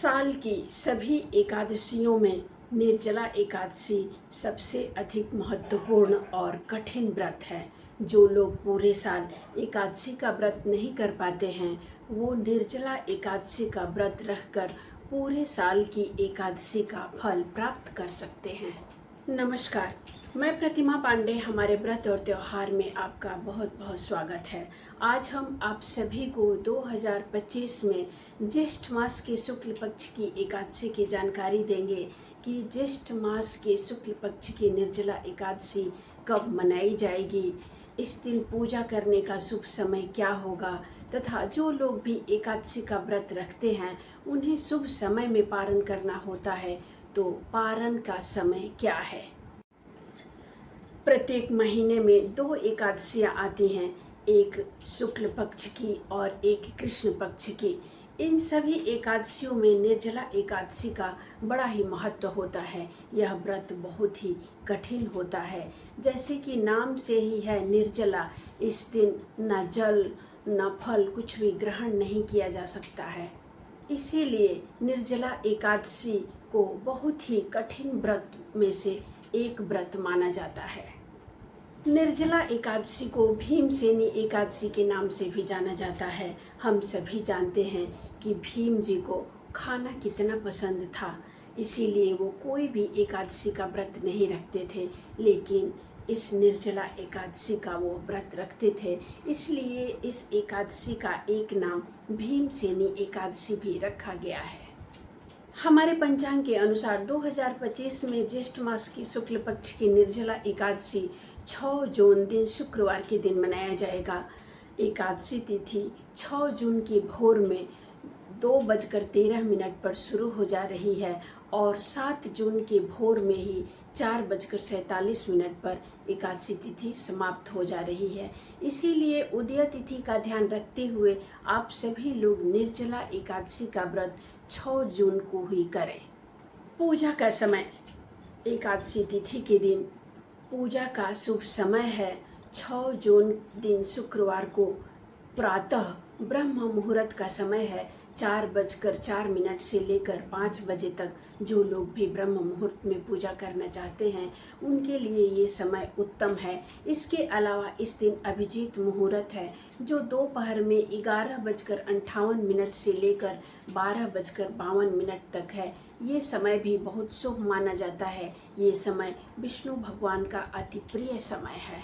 साल की सभी एकादशियों में निर्जला एकादशी सबसे अधिक महत्वपूर्ण और कठिन व्रत है। जो लोग पूरे साल एकादशी का व्रत नहीं कर पाते हैं वो निर्जला एकादशी का व्रत रखकर पूरे साल की एकादशी का फल प्राप्त कर सकते हैं। नमस्कार, मैं प्रतिमा पांडे। हमारे व्रत और त्योहार में आपका बहुत बहुत स्वागत है। आज हम आप सभी को 2025 में ज्येष्ठ मास के शुक्ल पक्ष की एकादशी की जानकारी देंगे कि ज्येष्ठ मास के शुक्ल पक्ष की निर्जला एकादशी कब मनाई जाएगी, इस दिन पूजा करने का शुभ समय क्या होगा तथा जो लोग भी एकादशी का व्रत रखते हैं उन्हें शुभ समय में पारण करना होता है, तो पारण का समय क्या है। प्रत्येक महीने में 2 एकादशियां आती हैं, एक शुक्ल पक्ष की और एक कृष्ण पक्ष की। इन सभी एकादशियों में निर्जला एकादशी का बड़ा ही महत्व होता है। यह व्रत बहुत ही कठिन होता है। जैसे कि नाम से ही है निर्जला, इस दिन न जल न फल कुछ भी ग्रहण नहीं किया जा सकता है। इसीलिए निर्जला एकादशी को बहुत ही कठिन व्रत में से एक व्रत माना जाता है। निर्जला एकादशी को भीमसेनी एकादशी के नाम से भी जाना जाता है। हम सभी जानते हैं कि भीम जी को खाना कितना पसंद था, इसीलिए वो कोई भी एकादशी का व्रत नहीं रखते थे, लेकिन इस निर्जला एकादशी का वो व्रत रखते थे। इसलिए इस एकादशी का एक नाम भीमसेनी एकादशी भी रखा गया है। हमारे पंचांग के अनुसार 2025 में ज्येष्ठ मास की शुक्ल पक्ष की निर्जला एकादशी 6 जून दिन शुक्रवार के दिन मनाया जाएगा। एकादशी तिथि 6 जून की भोर में 2:13 पर शुरू हो जा रही है और 7 जून के भोर में ही 4:47 पर एकादशी तिथि समाप्त हो जा रही है। इसीलिए उदय तिथि का ध्यान रखते हुए आप सभी लोग निर्जला एकादशी का व्रत 6 जून को ही करें। पूजा का समय, एकादशी तिथि के दिन पूजा का शुभ समय है 6 जून दिन शुक्रवार को प्रातः ब्रह्म मुहूर्त का समय है 4:04 से लेकर 5 बजे तक। जो लोग भी ब्रह्म मुहूर्त में पूजा करना चाहते हैं उनके लिए ये समय उत्तम है। इसके अलावा इस दिन अभिजीत मुहूर्त है जो दोपहर में 11:58 से लेकर 12:52 तक है। ये समय भी बहुत शुभ माना जाता है। ये समय विष्णु भगवान का अति प्रिय समय है।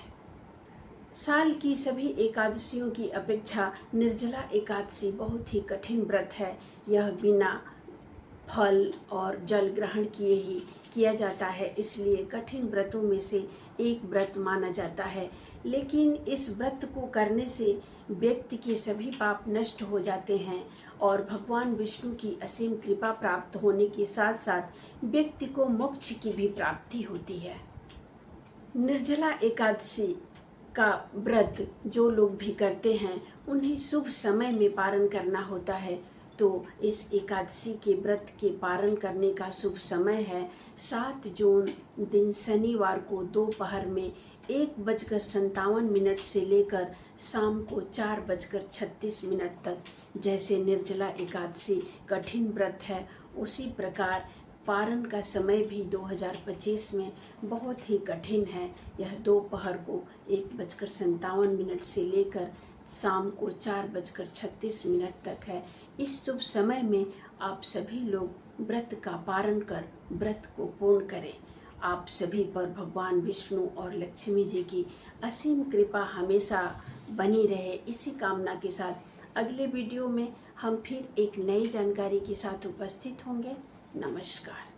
साल की सभी एकादशियों की अपेक्षा निर्जला एकादशी बहुत ही कठिन व्रत है। यह बिना फल और जल ग्रहण किए ही किया जाता है, इसलिए कठिन व्रतों में से एक व्रत माना जाता है। लेकिन इस व्रत को करने से व्यक्ति के सभी पाप नष्ट हो जाते हैं और भगवान विष्णु की असीम कृपा प्राप्त होने के साथ साथ व्यक्ति को मोक्ष की भी प्राप्ति होती है। निर्जला एकादशी का व्रत जो लोग भी करते हैं उन्हें शुभ समय में पारण करना होता है। तो इस एकादशी के व्रत के पारण करने का शुभ समय है 7 जून दिन शनिवार को दोपहर में 1:57 से लेकर शाम को 4:36 तक। जैसे निर्जला एकादशी कठिन व्रत है, उसी प्रकार पारण का समय भी 2025 में बहुत ही कठिन है। यह दोपहर को 1:57 से लेकर शाम को 4:36 तक है। इस शुभ समय में आप सभी लोग व्रत का पारण कर व्रत को पूर्ण करें। आप सभी पर भगवान विष्णु और लक्ष्मी जी की असीम कृपा हमेशा बनी रहे, इसी कामना के साथ अगले वीडियो में हम फिर एक नई जानकारी के साथ उपस्थित होंगे। नमस्कार।